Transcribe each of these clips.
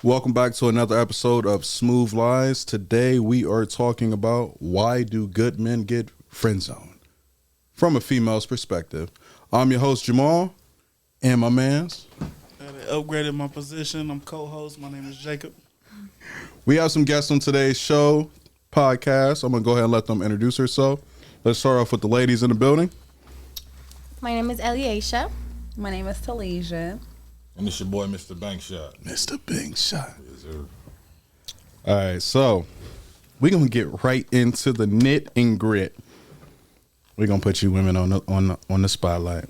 Welcome back to another episode of Smooth Lies. Today we are talking about why do good men get friendzoned from a female's perspective. I'm your host Jamal, and my man's. They upgraded my position. I'm co-host. My name is Jacob. We have some guests on today's show podcast. I'm gonna go ahead and let them introduce herself. Let's start off with the ladies in the building. My name is Eliasha. My name is Talesia. And it's your boy, Mr. Bankshot. Mr. Big Shot. Yes, sir. All right, so we're gonna get right into the knit and grit. We're gonna put you women on the spotlight.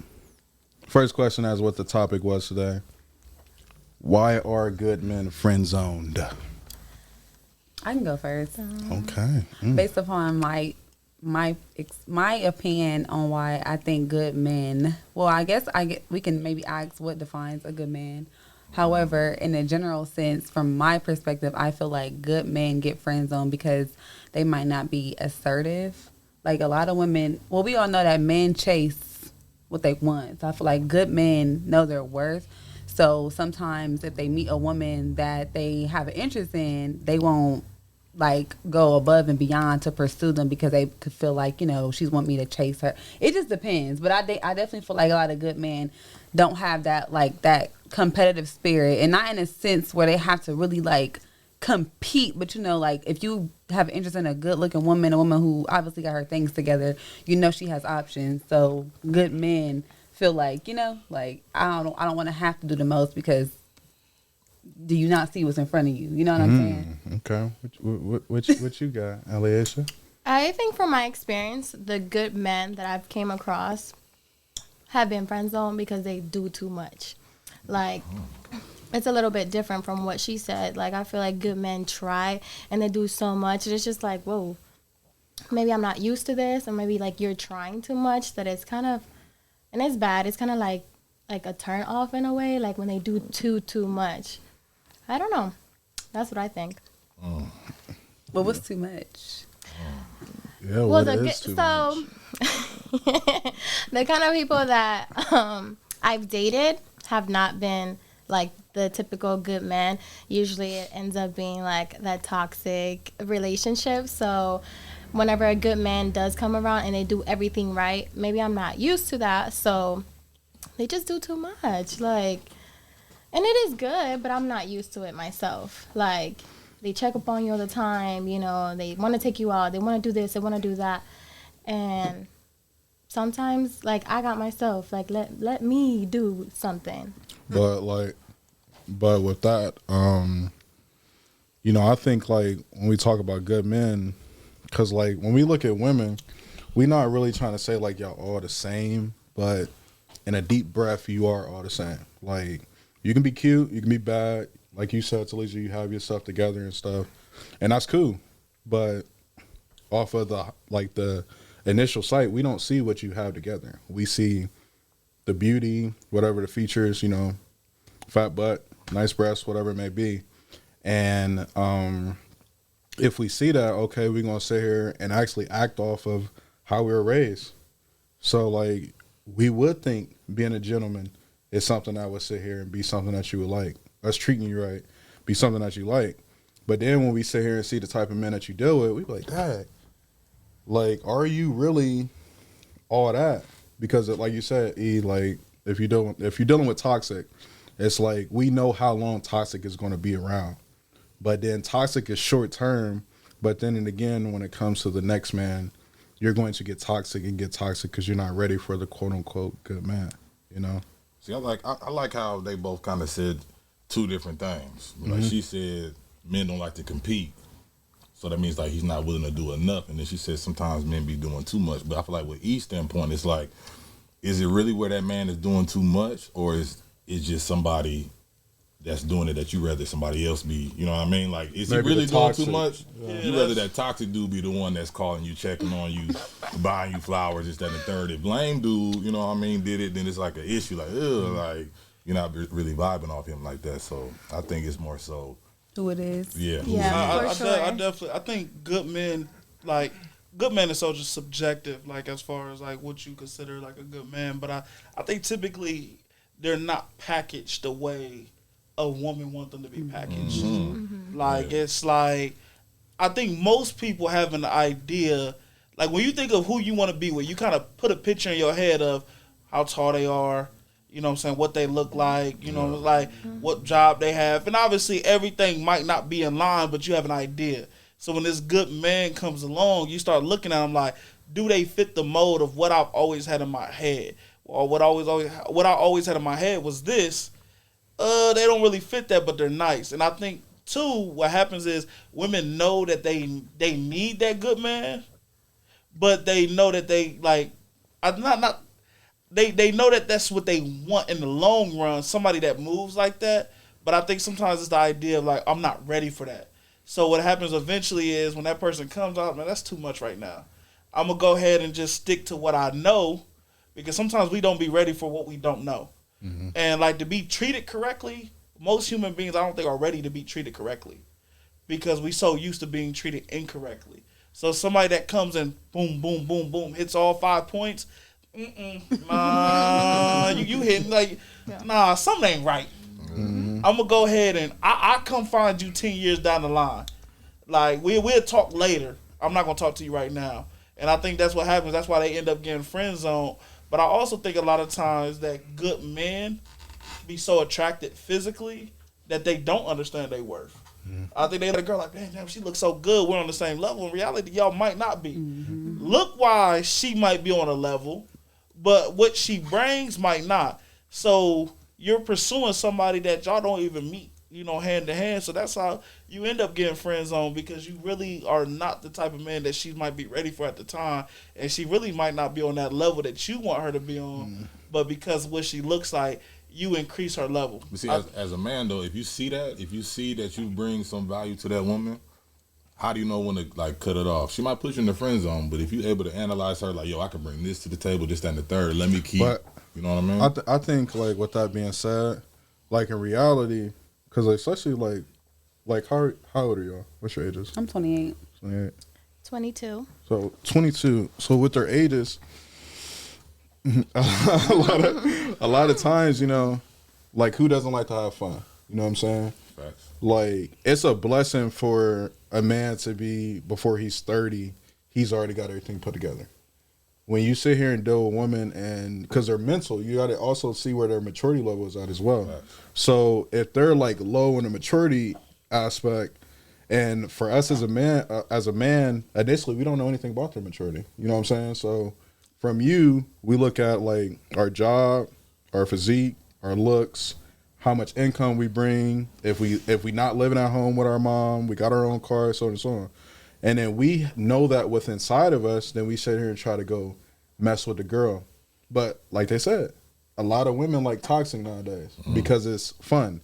First question as what the topic was today. Why are good men friend zoned? I can go first. Okay. Based upon my opinion on why I think good men. Well, I guess we can maybe ask what defines a good man. However, in a general sense, from my perspective, I feel like good men get friend zoned because they might not be assertive. Like a lot of women, well, we all know that men chase what they want. So I feel like good men know their worth. So sometimes if they meet a woman that they have an interest in, they won't like go above and beyond to pursue them because they could feel like, you know, she's want me to chase her. It just depends. But I definitely feel like a lot of good men don't have that, like, that competitive spirit. And not in a sense where they have to really, like, compete. But, you know, like, if you have interest in a good-looking woman, a woman who obviously got her things together, you know she has options. So good men feel like, you know, like, I don't want to have to do the most because do you not see what's in front of you? You know what I'm saying? Okay. What you got, Eliasha? I think from my experience, the good men that I've came across have been friend zoned because they do too much. Like, it's a little bit different from what she said. Like, I feel like good men try and they do so much. It's just like, whoa, maybe I'm not used to this, or maybe like you're trying too much that it's kind of, and it's bad. It's kind of like a turn off in a way, like when they do too much. I don't know. That's what I think. But what's too much? Yeah, Well, what is too much? The kind of people that I've dated have not been like the typical good man. Usually it ends up being like that toxic relationship. So whenever a good man does come around and they do everything right, maybe I'm not used to that. So they just do too much. Like, and it is good, but I'm not used to it myself. Like, they check up on you all the time, you know, they want to take you out, they want to do this, they want to do that. And sometimes, like, I got myself, like, let me do something. But with that, you know, I think, like, when we talk about good men, because, like, when we look at women, we're not really trying to say, like, y'all all the same, but in a deep breath, you are all the same. Like, you can be cute, you can be bad. Like you said, Talisha, you have your stuff together and stuff. And that's cool. But off of the initial sight, we don't see what you have together. We see the beauty, whatever the features, you know, fat butt, nice breasts, whatever it may be. And if we see that, okay, we're going to sit here and actually act off of how we were raised. So, like, we would think being a gentleman is something that would sit here and be something that you would like. Us treating you right, be something that you like. But then when we sit here and see the type of men that you deal with, we be like, Dad, like, are you really all that? Because, like you said, E, like, if you're dealing with toxic, it's like we know how long toxic is going to be around. But then toxic is short term. But then and again, when it comes to the next man, you're going to get toxic because you're not ready for the quote unquote good man, you know? See, I like how they both kind of said two different things. Like she said, men don't like to compete, so that means like he's not willing to do enough. And then she said sometimes men be doing too much. But I feel like with each standpoint, it's like, is it really where that man is doing too much, or is it just somebody that's doing it that you rather somebody else be? You know what I mean? Like, is Maybe he really doing toxic. too much? Yeah, You rather that toxic dude be the one that's calling you, checking on you, buying you flowers, this, that, and the third. If blame dude, you know what I mean, did it, then it's like an issue. Like, like, you're not really vibing off him like that. So I think it's more so Who it is? Yeah. Yeah, for sure. I definitely, I think good men, like, good man is so just subjective, like, as far as, like, what you consider, like, a good man. But I think typically they're not packaged the way a woman want them to be packaged. Like it's like I think most people have an idea. Like when you think of who you want to be with, you kind of put a picture in your head of how tall they are, you know what I'm saying, what they look like, you know, like what job they have. And obviously everything might not be in line, but you have an idea. So when this good man comes along, you start looking at them like, do they fit the mold of what I've always had in my head? Or what I always had in my head was this. They don't really fit that, but they're nice. And I think too, what happens is women know that they need that good man, but they know that they like they know that that's what they want in the long run, somebody that moves like that. But I think sometimes it's the idea of like, I'm not ready for that. So what happens eventually is when that person comes out, man, that's too much right now. I'm going to go ahead and just stick to what I know, because sometimes we don't be ready for what we don't know. And like to be treated correctly, most human beings I don't think are ready to be treated correctly, because we so used to being treated incorrectly. So somebody that comes and boom, boom, boom, boom, hits all 5 points, nah, you hitting like, nah, something ain't right. I'm gonna go ahead and I come find you 10 years down the line. Like we'll talk later. I'm not gonna talk to you right now. And I think that's what happens. That's why they end up getting friend zoned. But I also think a lot of times that good men be so attracted physically that they don't understand their worth. I think they let a girl like, man, damn, she looks so good. We're on the same level. In reality, y'all might not be. Look-wise, she might be on a level, but what she brings might not. So you're pursuing somebody that y'all don't even meet, you know, hand to hand. So that's how you end up getting friend zoned, because you really are not the type of man that she might be ready for at the time, and she really might not be on that level that you want her to be on. But because of what she looks like, you increase her level. But see, as a man though, if you see that you bring some value to that woman, how do you know when to like cut it off? She might put you in the friend zone, but if you're able to analyze her, like, yo, I can bring this to the table, this, that, and the third. Let me keep. But you know what I mean? I think like with that being said, like in reality, because especially like how old are y'all? What's your ages? I'm 28. 28. 22. So 22. So with their ages, a lot of times, you know, like who doesn't like to have fun? You know what I'm saying? Facts. Like it's a blessing for a man to be, before he's 30, he's already got everything put together. When you sit here and deal with women, and because they're mental, you got to also see where their maturity level is at as well. Right. So if they're like low in the maturity aspect, and for us as a man, initially we don't know anything about their maturity. You know what I'm saying? So from you, we look at like our job, our physique, our looks, how much income we bring. If we not living at home with our mom, we got our own car, so on and so on. And then we know that what's inside of us, then we sit here and try to go mess with the girl. But like they said, a lot of women like toxic nowadays because it's fun.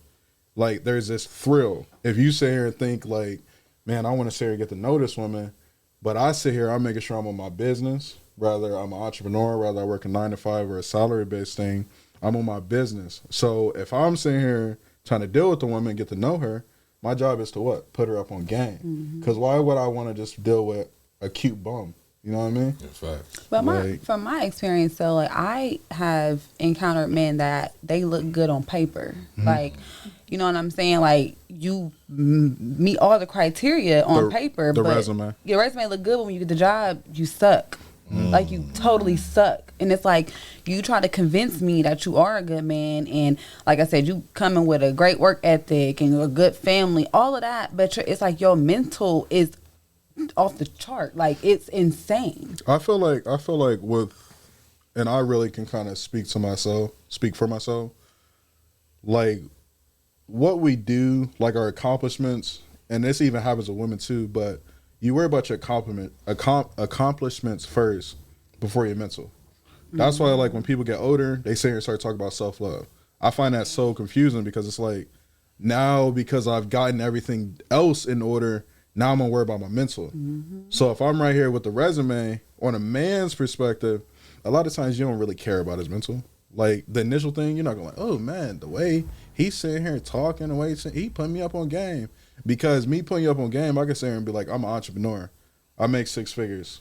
Like there's this thrill. If you sit here and think like, man, I want to sit here and get to know this woman, but I sit here, I'm making sure I'm on my business, whether I'm an entrepreneur, whether I work a 9 to 5 or a salary-based thing, I'm on my business. So if I'm sitting here trying to deal with the woman, get to know her, my job is to what? Put her up on game. Because why would I want to just deal with a cute bum? You know what I mean? Yeah, facts. But from my experience, though, like I have encountered men that they look good on paper. Like, you know what I'm saying? Like you meet all the criteria on paper, the but resume. Your resume look good, but when you get the job, you suck. Like you totally suck. And it's like you try to convince me that you are a good man, and like I said, you coming with a great work ethic and a good family, all of that, but it's like your mental is off the chart. Like it's insane. I feel like with, and I really can kind of speak for myself, like what we do, like our accomplishments, and this even happens with women too, but you worry about your accomplishments first before your mental. That's why, like, when people get older, they sit here and start talking about self-love. I find that so confusing, because it's like, now because I've gotten everything else in order, now I'm going to worry about my mental. So if I'm right here with the resume, on a man's perspective, a lot of times you don't really care about his mental. Like, the initial thing, you're not going like, oh, man, the way he's sitting here talking, the way he put me up on game. Because me putting you up on game, I can sit here and be like, I'm an entrepreneur. I make 6 figures.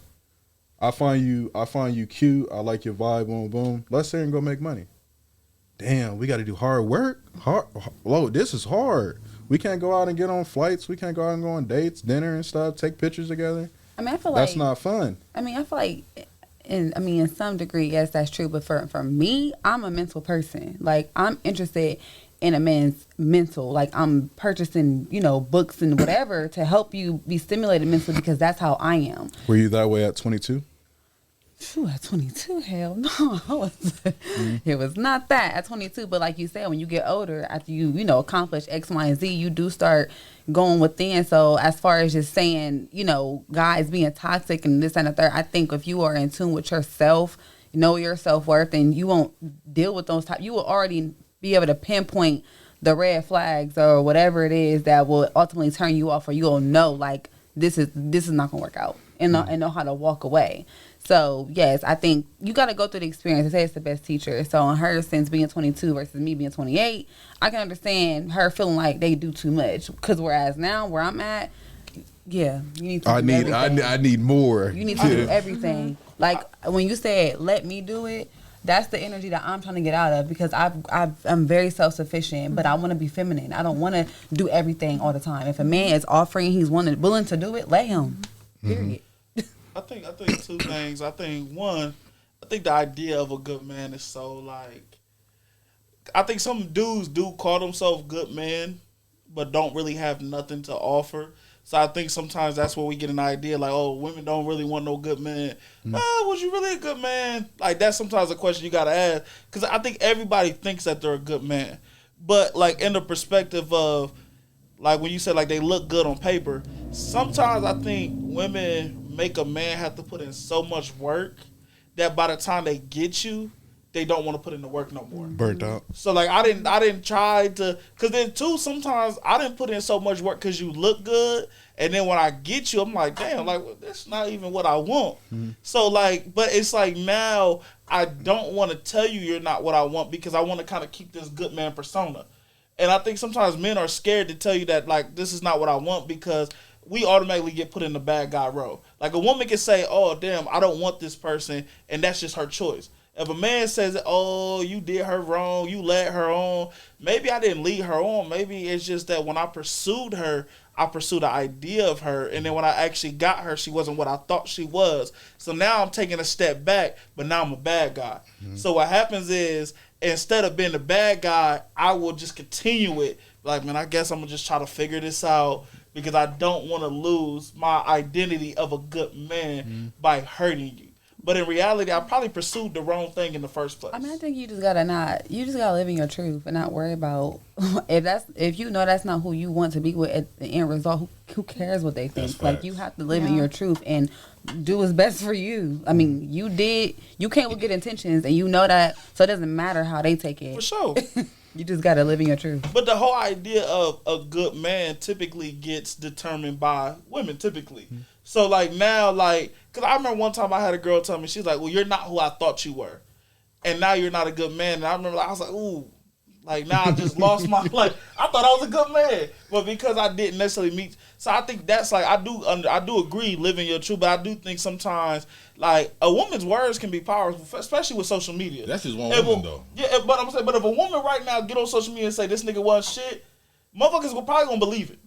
I find you cute. I like your vibe, boom, boom. Let's sit here and go make money. damn, we got to do hard work. Whoa, this is hard. We can't go out and get on flights. We can't go out and go on dates, dinner and stuff, take pictures together. I mean, I feel That's like not fun. I mean, I feel like, in some degree, yes, that's true. But for me, I'm a mental person. Like, I'm interested in a man's mental. Like, I'm purchasing, books and whatever to help you be stimulated mentally because that's how I am. Were you that way at 22? Phew, at 22, hell no. It was not that at 22. But like you said, when you get older, after you accomplish X, Y, and Z, you do start going within. So as far as just saying, guys being toxic and this and the third, I think if you are in tune with yourself, know your self-worth, and you won't deal with those you will already be able to pinpoint the red flags or whatever it is that will ultimately turn you off, or you'll know like this is not gonna work out, and know how to walk away. So, yes, I think you got to go through the experience. I say it's the best teacher. So, in her sense, being 22 versus me being 28, I can understand her feeling like they do too much. Because whereas now, where I'm at, yeah, you need to do everything. I need more. You need to do everything. Like, when you said, let me do it, that's the energy that I'm trying to get out of, because I'm very self-sufficient, but I want to be feminine. I don't want to do everything all the time. If a man is offering, he's willing to do it, let him. Period. I think two things. I think one, I think the idea of a good man is so like, I think some dudes do call themselves good men, but don't really have nothing to offer. So I think sometimes that's where we get an idea like, oh, women don't really want no good man. Oh, was you really a good man? Like, that's sometimes a question you got to ask, because I think everybody thinks that they're a good man. But like in the perspective of, like when you said like they look good on paper, sometimes I think women make a man have to put in so much work that by the time they get you, they don't want to put in the work no more. Burnt out. So like I didn't try to, because then too sometimes I didn't put in so much work because you look good, and then when I get you, I'm like, damn, like well, that's not even what I want. So like, but it's like now I don't want to tell you you're not what I want, because I want to kind of keep this good man persona. And I think sometimes men are scared to tell you that like this is not what I want, because we automatically get put in the bad guy role. Like a woman can say, oh damn, I don't want this person, and that's just her choice. If a man says, oh, you did her wrong, you led her on, maybe I didn't lead her on. Maybe it's just that when I pursued her, I pursued the idea of her, and then when I actually got her, she wasn't what I thought she was. So now I'm taking a step back, but now I'm a bad guy. So what happens is, instead of being the bad guy, I will just continue it. Like, man, I guess I'm going to just try to figure this out, because I don't want to lose my identity of a good man by hurting you. But in reality, I probably pursued the wrong thing in the first place. I mean, I think you just gotta live in your truth and not worry about if you know that's not who you want to be with at the end result. Who cares what they think? Like, you have to live in your truth and do what's best for you. I mean, you came with good intentions, and you know that, so it doesn't matter how they take it. For sure. You just gotta live in your truth. But the whole idea of a good man typically gets determined by women, typically. So, like, now, like, because I remember one time I had a girl tell me, she's like, well, you're not who I thought you were. And now you're not a good man. And I remember, I was like, ooh. Like, now I just lost my, like, I thought I was a good man. But because I didn't necessarily meet. So I think that's, like, I do agree, living your truth. But I do think sometimes, like, a woman's words can be powerful, especially with social media. That's just one woman, though. Yeah, but I'm saying, but if a woman right now get on social media and say, this nigga wasn't shit, motherfuckers probably going to believe it.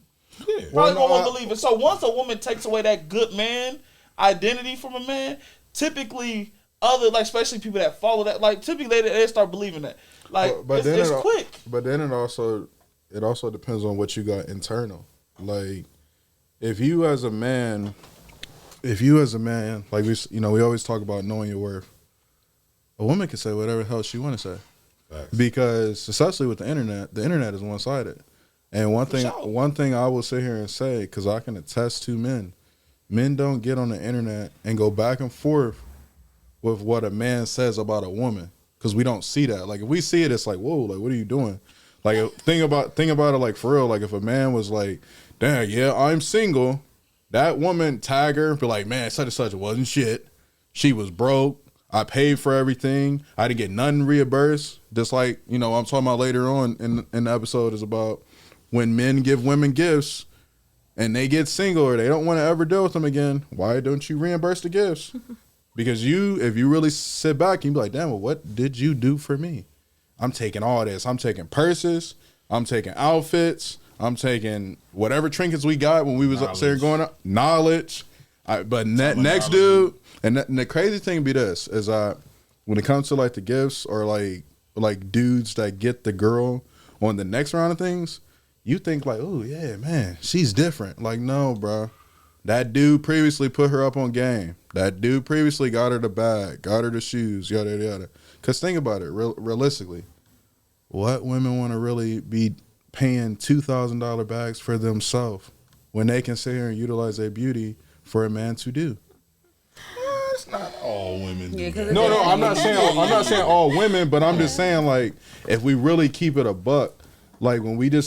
Yeah. Probably won't believe it. So once a woman takes away that good man identity from a man, typically especially people that follow that, like typically they start believing that. Like, but it's quick. But then it also depends on what you got internal. Like, if you as a man, like we always talk about knowing your worth. A woman can say whatever the hell she want to say. Facts. Because especially with the internet is one-sided. And one thing I will sit here and say, because I can attest to men don't get on the internet and go back and forth with what a man says about a woman, because we don't see that. Like, if we see it, it's like, whoa, like, what are you doing? Like, think about it, like, for real. Like, if a man was like, damn, yeah, I'm single, that woman tag her, be like, man, such and such wasn't shit. She was broke. I paid for everything. I didn't get nothing reimbursed. Just like, I'm talking about later on in the episode is about when men give women gifts and they get single or they don't want to ever deal with them again, why don't you reimburse the gifts? Because if you really sit back, you be like, damn, well, what did you do for me? I'm taking all this. I'm taking purses. I'm taking outfits. I'm taking whatever trinkets we got when we was up there going up. Knowledge. But next dude, and the crazy thing be this, is when it comes to like the gifts or like dudes that get the girl on the next round of things, you think like, oh yeah, man, she's different. Like, no, bro. That dude previously put her up on game. That dude previously got her the bag, got her the shoes, yada, yada. Because think about it, realistically. What women want to really be paying $2,000 bags for themselves when they can sit here and utilize their beauty for a man to do? It's not all women. Yeah, Do that. No, I'm not saying all women, but I'm just saying like if we really keep it a buck, like when we're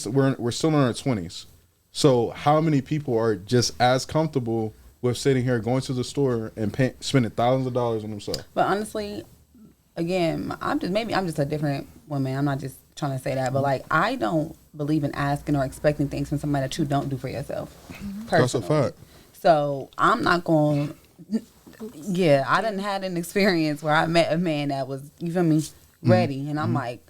still in our 20s. So how many people are just as comfortable with sitting here going to the store and spending thousands of dollars on themselves? But honestly, again, I'm just a different woman. I'm not just trying to say that, but like I don't believe in asking or expecting things from somebody that you don't do for yourself. Personally. That's a fact. So I'm not going. Yeah, I done had an experience where I met a man that was, you feel me, ready, and I'm like,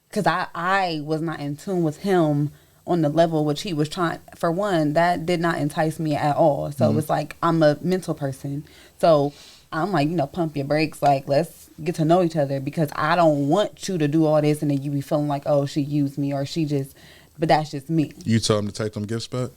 because I was not in tune with him on the level which he was trying. For one, that did not entice me at all. So it's like I'm a mental person. So I'm like, pump your brakes. Like, let's get to know each other, because I don't want you to do all this and then you be feeling like, oh, she used me or she just. But that's just me. You tell him to take them gifts back?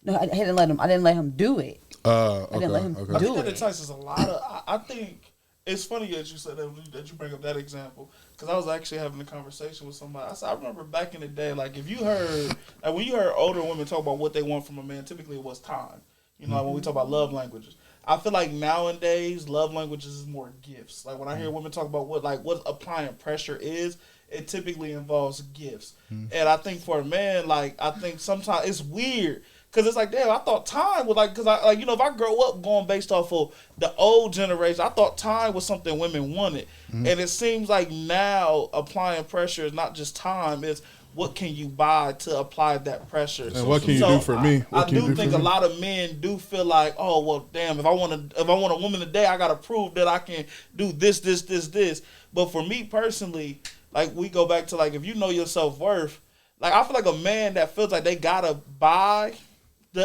No, I didn't let him do it. Okay, I didn't let him I do think that it. entices a lot of. I think it's funny that you said that you bring up that example, because I was actually having a conversation with somebody. I remember back in the day, like if you heard, like when you heard older women talk about what they want from a man, typically it was time. Like when we talk about love languages. I feel like nowadays love languages is more gifts. Like when I hear women talk about what applying pressure is, it typically involves gifts. And I think for a man, like I think sometimes it's weird. Because it's like, damn, I thought time was like, because if I grow up going based off of the old generation, I thought time was something women wanted. And it seems like now applying pressure is not just time, it's what can you buy to apply that pressure. And what can you do for me? I do think a lot of men do feel like, oh, well, damn, if I want a woman today, I got to prove that I can do this. But for me personally, like we go back to like, if you know your self-worth, like I feel like a man that feels like they got to buy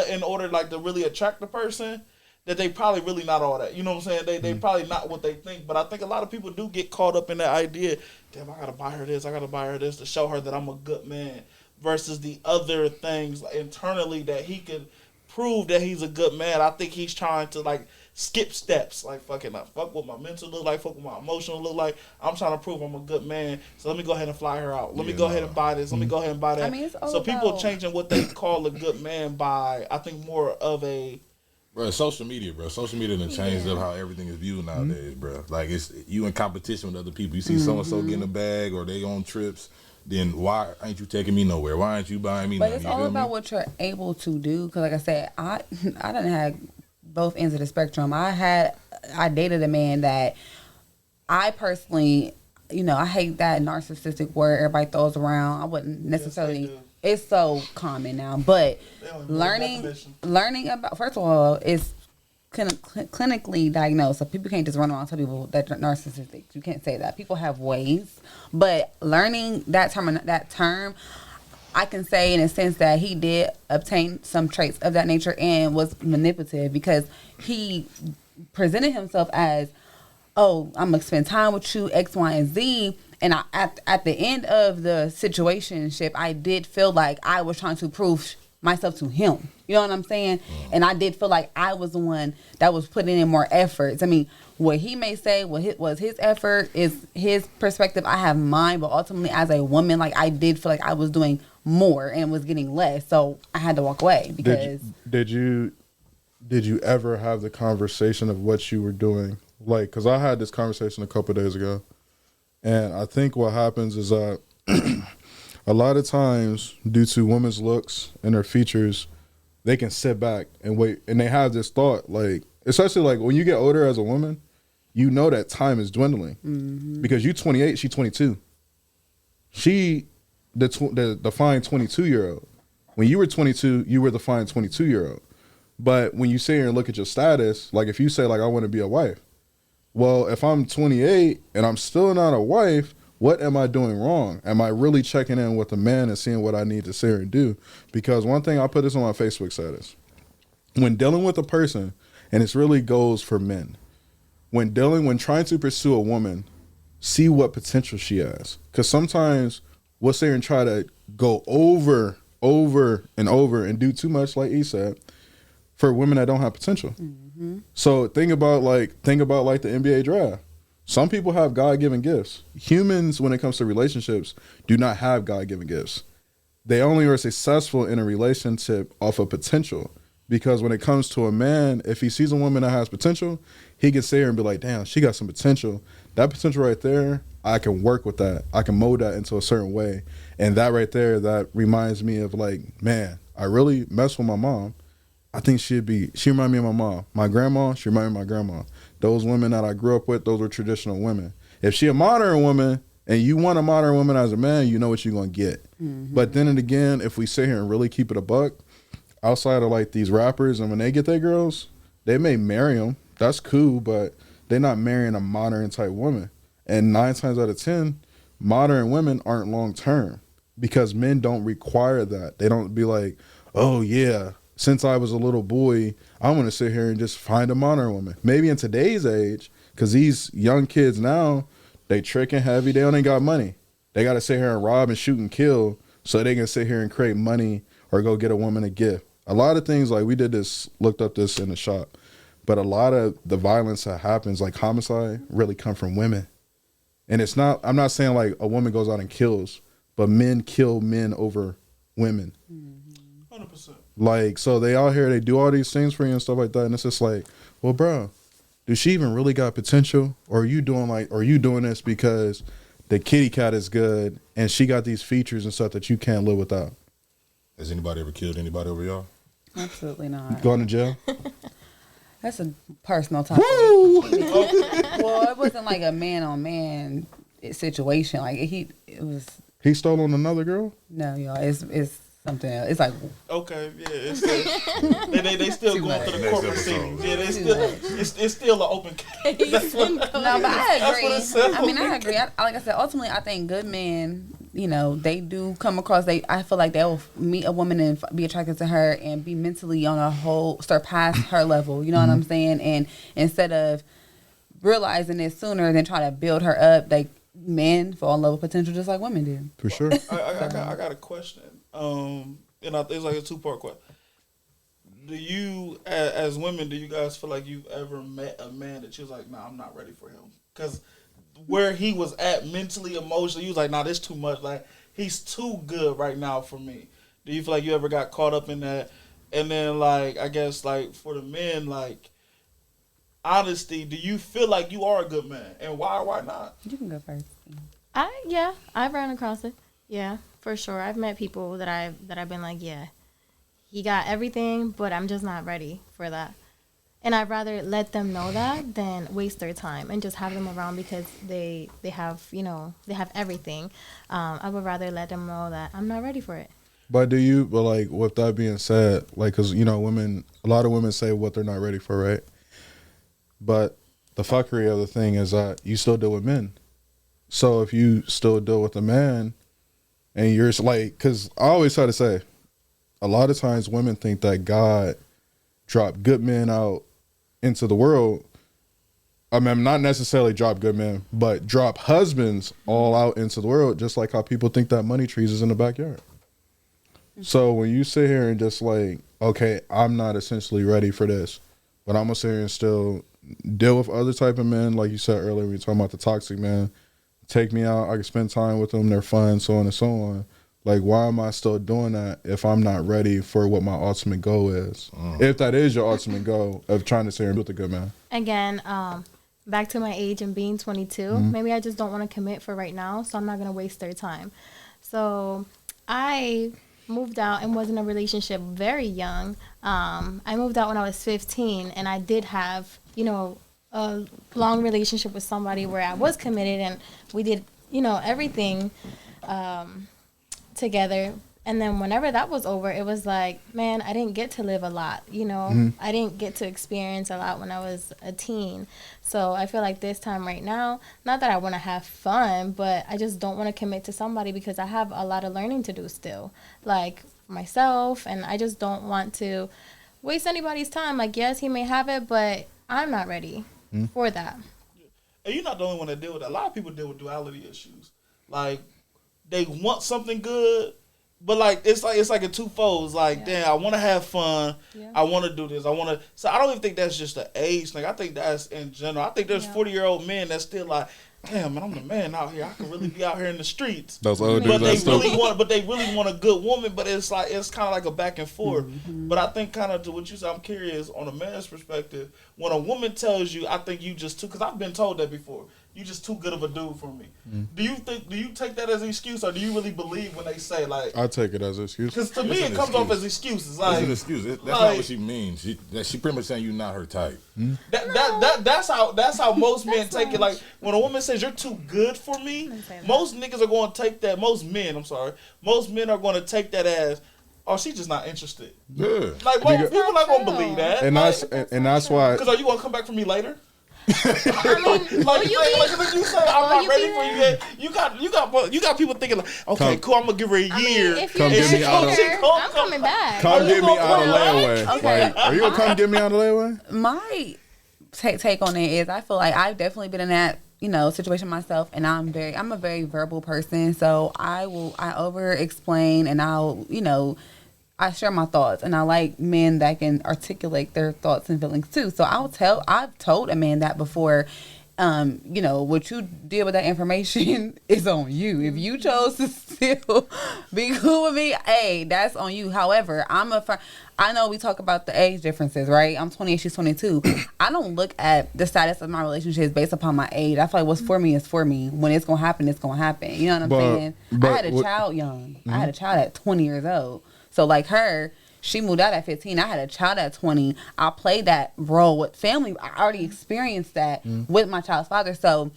in order like to really attract the person, that they probably really not all that. You know what I'm saying? They probably not what they think. But I think a lot of people do get caught up in that idea, damn, I gotta buy her this to show her that I'm a good man, versus the other things internally that he could prove that he's a good man. I think he's trying to like skip steps, like fuck what my mental look like, fuck what my emotional look like. I'm trying to prove I'm a good man, so let me go ahead and fly her out. Let me go ahead and buy this. Let me go ahead and buy that. I mean, it's all so people about changing what they call a good man by, I think, more of a. Bro, social media done changed up how everything is viewed nowadays, bro. Like it's you in competition with other people. You see so and so getting a bag or they on trips. Then why ain't you taking me nowhere? Why ain't you buying me? But nothing? it's all about what you're able to do. Because like I said, I done had both ends of the spectrum. I dated a man that I personally, I hate that narcissistic word everybody throws around. I wouldn't necessarily. Yes, it's so common now, but learning about, first of all, it's clinically diagnosed, so people can't just run around and tell people that they're narcissistic. You can't say that. People have ways, but learning that term, I can say in a sense that he did obtain some traits of that nature and was manipulative, because he presented himself as, oh, I'm gonna spend time with you, X, Y, and Z. And at the end of the situationship, I did feel like I was trying to prove myself to him. You know what I'm saying? And I did feel like I was the one that was putting in more efforts. I mean, what he may say was his effort, is his perspective. I have mine, but ultimately, as a woman, like I did feel like I was doing more and was getting less. So I had to walk away because. Did you ever have the conversation of what you were doing? Like, because I had this conversation a couple of days ago. And I think what happens is that a lot of times, due to women's looks and their features, they can sit back and wait. And they have this thought, like, especially like when you get older as a woman, you know that time is dwindling. Because you 28, she 22. She, the fine 22-year-old. When you were 22, you were the fine 22-year-old. But when you sit here and look at your status, like if you say, like, I want to be a wife. Well, if I'm 28 and I'm still not a wife, what am I doing wrong? Am I really checking in with the man and seeing what I need to say and do? Because one thing, I put this on my Facebook status. When dealing with a person, and this really goes for men, when trying to pursue a woman, see what potential she has. Because sometimes we'll sit here and try to go over and over and do too much, like he said, for women that don't have potential. Mm-hmm. So think about like the NBA draft. Some people have God-given gifts. Humans, when it comes to relationships, do not have God-given gifts. They only are successful in a relationship off of potential. Because when it comes to a man, if he sees a woman that has potential, he can sit here and be like, damn, she got some potential. That potential right there, I can work with that. I can mold that into a certain way. And that right there, that reminds me of like, man, I really mess with my mom. I think she remind me of my mom. My grandma, she remind me of my grandma. Those women that I grew up with, those were traditional women. If she a modern woman and you want a modern woman as a man, you know what you're going to get. Mm-hmm. But then and again, if we sit here and really keep it a buck, outside of like these rappers, and when they get their girls, they may marry them. That's cool, but they're not marrying a modern type woman. And 9 times out of 10, modern women aren't long term because men don't require that. They don't be like, oh yeah, since I was a little boy, I'm going to sit here and just find a modern woman. Maybe in today's age, because these young kids now, they tricking heavy, they don't even got money. They got to sit here and rob and shoot and kill so they can sit here and create money or go get a woman a gift. A lot of things, like we did this, looked up this in the shop, but a lot of the violence that happens, like homicide, really come from women. And it's not, I'm not saying like a woman goes out and kills, but men kill men over women. 100%. Like, so they out here, they do all these things for you and stuff like that. And it's just like, well, bro, does she even really got potential? Or are you doing this because the kitty cat is good and she got these features and stuff that you can't live without? Has anybody ever killed anybody over y'all? Absolutely not. Going to jail? That's a personal topic. Well, it wasn't like a man-on-man situation. Like it was. He stole on another girl? No, y'all. It's something else. It's like okay, yeah. It's still, they still going through the corporate scenes. Yeah, it's still an open case. No, but I agree. I mean, I agree. Like I said, ultimately, I think good men, you know, they do come across. I feel like they'll meet a woman and be attracted to her and be mentally on a whole surpass her level. You know what I'm saying? And instead of realizing it sooner than try to build her up, like men fall in love with potential just like women do. For sure. I got a question. And it's like a 2-part question. Do you, as women, do you guys feel like you've ever met a man that you was like, nah, I'm not ready for him? Because where he was at mentally, emotionally, you was like, nah, this too much. Like, he's too good right now for me. Do you feel like you ever got caught up in that? And then, like, I guess, like, for the men, like, honesty, do you feel like you are a good man? And why not? You can go first. I've ran across it. Yeah, for sure. I've met people that I've been like, yeah, he got everything, but I'm just not ready for that. And I'd rather let them know that than waste their time and just have them around because they have, you know, they have everything. I would rather let them know that I'm not ready for it. But like, with that being said, like, because, you know, a lot of women say what they're not ready for, right? But the fuckery of the thing is that you still deal with men. So if you still deal with a man and you're like, because I always try to say, a lot of times women think that God dropped good men out into the world. I mean, not necessarily drop good men, but drop husbands all out into the world, just like how people think that money trees is in the backyard. So when you sit here and just like, okay, I'm not essentially ready for this, but I'm going to sit here and still deal with other type of men, like you said earlier, we were talking about the toxic man. Take me out, I can spend time with them, they're fun, so on and so on. Like, why am I still doing that if I'm not ready for what my ultimate goal is? If that is your ultimate goal of trying to sit here and build a good man. Again, back to my age and being 22, maybe I just don't want to commit for right now, so I'm not going to waste their time. So I moved out and was in a relationship very young. I moved out when I was 15, and I did have, you know, a long relationship with somebody where I was committed and we did, you know, everything together. And then whenever that was over, it was like, man, I didn't get to live a lot, you know? I didn't get to experience a lot when I was a teen. So I feel like this time right now, not that I want to have fun, but I just don't want to commit to somebody because I have a lot of learning to do still, like myself, and I just don't want to waste anybody's time. Like, yes, he may have it, but I'm not ready for that. And you're not the only one that deal with that. A lot of people deal with duality issues. Like, they want something good, but like it's like a twofold. It's like, damn, I want to have fun. Yeah. I want to do this. So I don't even think that's just an age thing. I think that's in general. I think there's 40-year-old men that's still like, damn, man, I'm the man out here. I can really be out here in the streets. Those old but dudes, they really want a good woman. But it's like it's kind of like a back and forth. But I think kind of to what you said, I'm curious on a man's perspective. When a woman tells you, I think you just too, because I've been told that before. You just too good of a dude for me. Do you take that as an excuse, or do you really believe when they say like? I take it as an excuse. Because to me, it comes off as excuses. Like, it's an excuse. That's not what she means. She pretty much saying you're not her type. That's how most men take it. Like when a woman says you're too good for me, most niggas are going to take that. Most men are going to take that as, oh, she's just not interested. Yeah. Like people not going to believe that. And that's why. Because are you going to come back for me later? I mean, like you say, I'm not ready for you yet. You got people thinking like, okay, cool, I'm gonna give her a year. If you're I'm coming back. Come get me out of layaway. Okay. Like, are you gonna come get me out of layaway? My take on it is I feel like I've definitely been in that situation myself, and I'm a very verbal person, so I over explain, and I share my thoughts, and I like men that can articulate their thoughts and feelings too. So I've told a man that before, what you did with that information is on you. If you chose to still be cool with me, hey, that's on you. However, I know we talk about the age differences, right? I'm 28, she's 22. I don't look at the status of my relationships based upon my age. I feel like what's for me is for me. When it's going to happen, it's going to happen. You know what I'm saying? I had a child young. I had a child at 20 years old. So like her, she moved out at 15. I had a child at 20. I played that role with family. I already experienced that with my child's father. So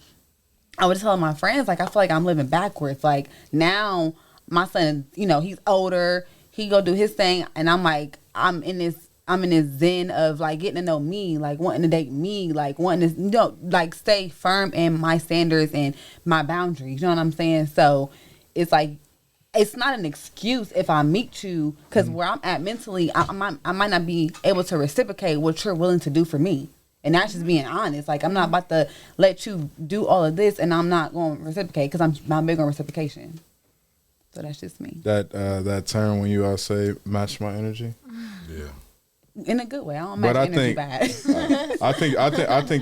I would tell my friends, like, I feel like I'm living backwards. Like now my son, he's older. He go do his thing. And I'm like, I'm in this zen of like getting to know me, like wanting to date me, like wanting to, like stay firm in my standards and my boundaries. You know what I'm saying? So it's like, it's not an excuse if I meet you, because where I'm at mentally, I might not be able to reciprocate what you're willing to do for me. And that's just being honest. Like, I'm not about to let you do all of this and I'm not going to reciprocate, because I'm big on reciprocation. So that's just me. That term when you say match my energy. Yeah. In a good way. I don't match energy bad. I think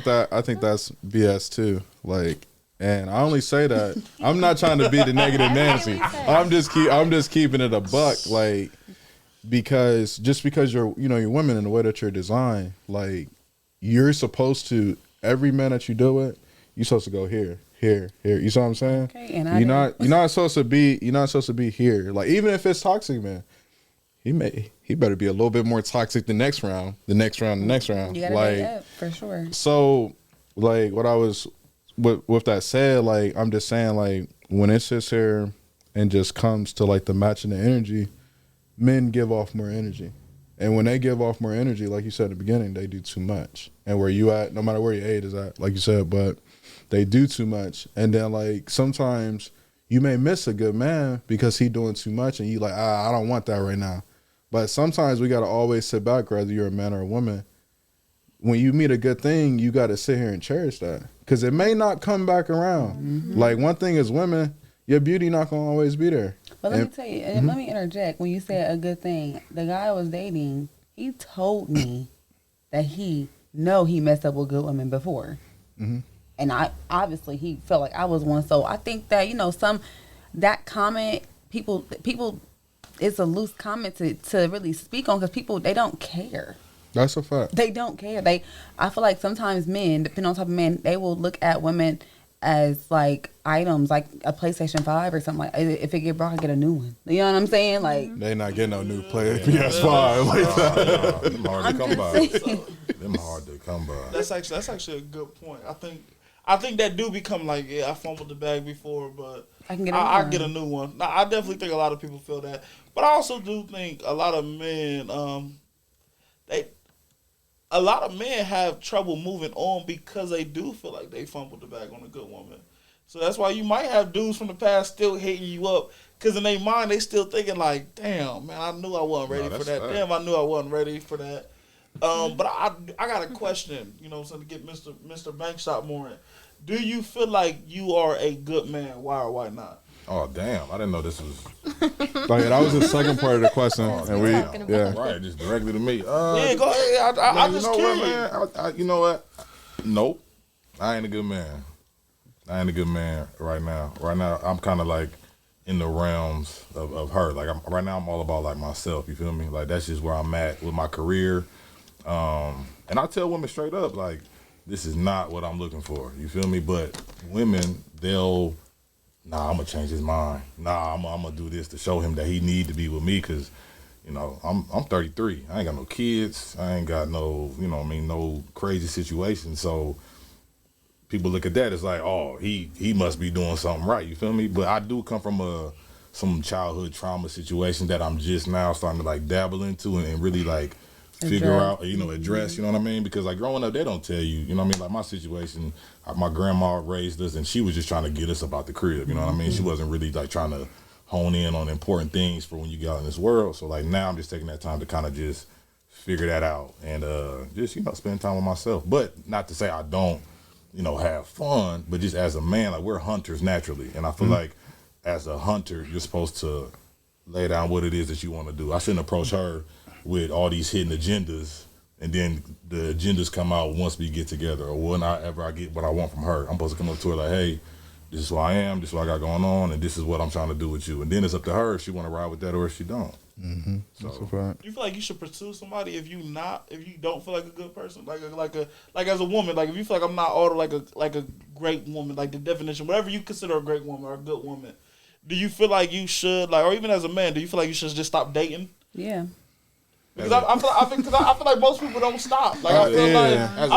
that's BS too. Like. And I only say that I'm not trying to be the negative Nancy. I'm just keeping it a buck, like, because you're women in the way that you're designed, like, you're supposed to, every man that you deal with, you're supposed to go here. You see what I'm saying? Okay, and you're not supposed to be here. Like, even if it's toxic, man, he better be a little bit more toxic the next round. You gotta like up, for sure. So, like, what I was. With that said, like, I'm just saying, like, when it sits here and just comes to like the matching the energy, men give off more energy, and when they give off more energy, like you said at the beginning, they do too much. And where you at, no matter where your age is at, like you said, but they do too much, and then like sometimes you may miss a good man because he doing too much, and you like, I don't want that right now. But sometimes we gotta always sit back, whether you're a man or a woman. When you meet a good thing, you got to sit here and cherish that, because it may not come back around. Like, one thing is women, your beauty not going to always be there. But let me tell you, and let me interject. When you said a good thing, the guy I was dating, he told me that he messed up with good women before. And obviously he felt like I was one. So I think that, that comment, people, it's a loose comment to really speak on, because people, they don't care. That's a fact. They don't care. I feel like sometimes men, depending on the type of man, they will look at women as like items, like a PlayStation 5 or something. Like, if it get broke, I get a new one. You know what I'm saying? Like, they not getting no new PS5 like that. Them hard to come by. Them hard to come by. That's actually a good point. I think that do become like, yeah, I fumbled the bag before, but I can get I get a new one. Now, I definitely think a lot of people feel that, but I also do think a lot of men, a lot of men have trouble moving on because they do feel like they fumbled the bag on a good woman. So that's why you might have dudes from the past still hitting you up because in their mind they still thinking like, damn, man, I knew I wasn't ready for that. Damn, I knew I wasn't ready for that. But I got a question, you know, so to get Mr. Bankshot more in. Do you feel like you are a good man? Why or why not? Oh damn! I didn't know this was. Like, that was the second part of the question, and we Right, just directly to me. Yeah, go ahead. I'm just curious. What, man? You know what? Nope. I ain't a good man. I ain't a good man right now. Right now, I'm kind of like in the realms of her. Like, right now, I'm all about like myself. You feel me? Like, that's just where I'm at with my career. And I tell women straight up, like, this is not what I'm looking for. You feel me? But women, they'll, nah, I'm gonna change his mind. Nah, I'm gonna do this to show him that he need to be with me because, you know, I'm 33. I ain't got no kids. I ain't got no, you know what I mean, no crazy situation. So people look at that as like, oh, he must be doing something right. You feel me? But I do come from some childhood trauma situation that I'm just now starting to like dabble into and really like figure out, you know, address, you know what I mean? Because like growing up, they don't tell you, you know what I mean? Like my situation, my grandma raised us and she was just trying to get us about the crib, you know what I mean? She wasn't really like trying to hone in on important things for when you get out in this world. So like now I'm just taking that time to kind of just figure that out and just, you know, spend time with myself. But not to say I don't, you know, have fun, but just as a man, like we're hunters naturally. And I feel like as a hunter, you're supposed to lay down what it is that you want to do. I shouldn't approach her with all these hidden agendas, and then the agendas come out once we get together, or whenever I get what I want from her. I'm supposed to come up to her like, hey, this is who I am, this is what I got going on, and this is what I'm trying to do with you. And then it's up to her if she want to ride with that or if she don't. Mm-hmm. So, That's a fact. You feel like you should pursue somebody if you don't feel like a good person, like as a woman, like if you feel like I'm not all like a great woman, like the definition, whatever you consider a great woman or a good woman, do you feel like you should, like, or even as a man, do you feel like you should just stop dating? Yeah. Because I feel like most people don't stop. Like I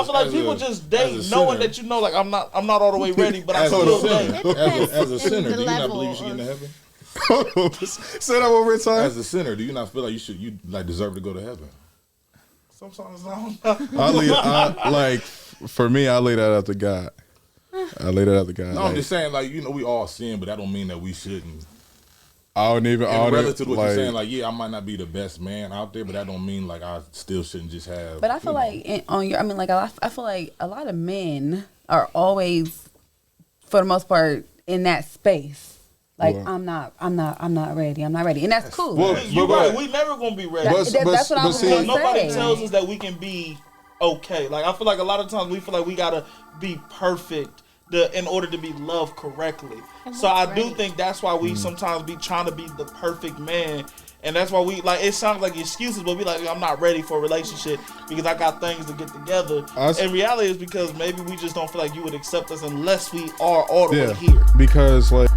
feel like people just date knowing that, you know, like I'm not all the way ready, but I still date. As a sinner, do you not believe you should get into heaven? Say that one more time. As a sinner, do you not feel like you like deserve to go to heaven? Sometimes I don't know. For me, I lay that out to God. I lay that out to God. No, I'm just saying, like, you know, we all sin, but that don't mean that we shouldn't. I don't even. Relative to what you're saying, like, yeah, I might not be the best man out there, but that don't mean like I still shouldn't just have. But I feel like I feel like a lot of men are always, for the most part, in that space. Like, I'm not ready, and that's cool. Well, you're right. We never gonna be ready. That's what I was gonna say. Nobody tells us that we can be okay. Like I feel like a lot of times we feel like we gotta be perfect in order to be loved correctly. So I do think that's why we sometimes be trying to be the perfect man. And that's why we, like, it sounds like excuses, but we like, I'm not ready for a relationship because I got things to get together. And reality is because maybe we just don't feel like you would accept us unless we are all the way here. Because, like,